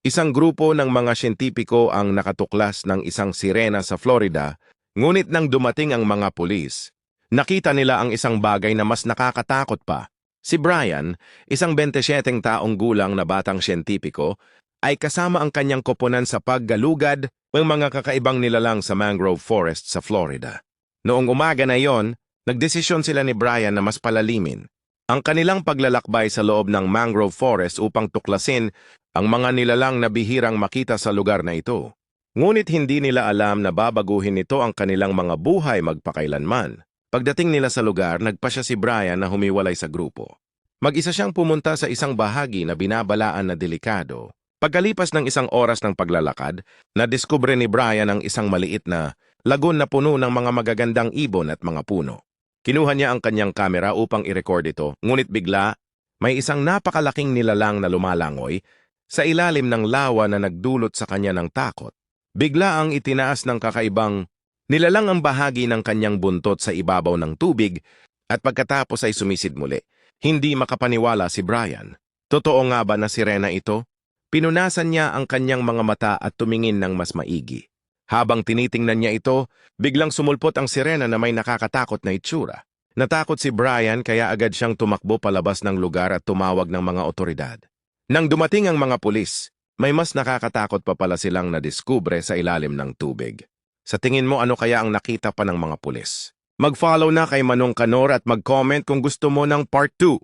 Isang grupo ng mga siyentipiko ang nakatuklas ng isang sirena sa Florida, ngunit nang dumating ang mga pulis, nakita nila ang isang bagay na mas nakakatakot pa. Si Brian, isang 27 taong gulang na batang siyentipiko, ay kasama ang kanyang koponan sa paggalugad ng mga kakaibang nilalang sa mangrove forest sa Florida. Noong umaga na iyon, nagdesisyon sila ni Brian na mas palalimin ang kanilang paglalakbay sa loob ng mangrove forest upang tuklasin ang mga nilalang na bihirang makita sa lugar na ito. Ngunit hindi nila alam na babaguhin nito ang kanilang mga buhay magpakailanman. Pagdating nila sa lugar, nagpasya si Brian na humiwalay sa grupo. Mag-isa siyang pumunta sa isang bahagi na binabalaan na delikado. Pagkalipas ng isang oras ng paglalakad, nadiskubre ni Brian ang isang maliit na lagun na puno ng mga magagandang ibon at mga puno. Kinuha niya ang kanyang kamera upang i-record ito, ngunit bigla, may isang napakalaking nilalang na lumalangoy sa ilalim ng lawa na nagdulot sa kanya ng takot. Bigla ang itinaas ng kakaibang nilalang ang bahagi ng kanyang buntot sa ibabaw ng tubig at pagkatapos ay sumisid muli. Hindi makapaniwala si Brian. Totoo nga ba na sirena ito? Pinunasan niya ang kanyang mga mata at tumingin ng mas maigi. Habang tinitingnan niya ito, biglang sumulpot ang sirena na may nakakatakot na itsura. Natakot si Brian kaya agad siyang tumakbo palabas ng lugar at tumawag ng mga otoridad. Nang dumating ang mga pulis, may mas nakakatakot pa pala silang nadiskubre sa ilalim ng tubig. Sa tingin mo ano kaya ang nakita pa ng mga pulis? Mag-follow na kay Manong Kanor at mag-comment kung gusto mo ng part 2.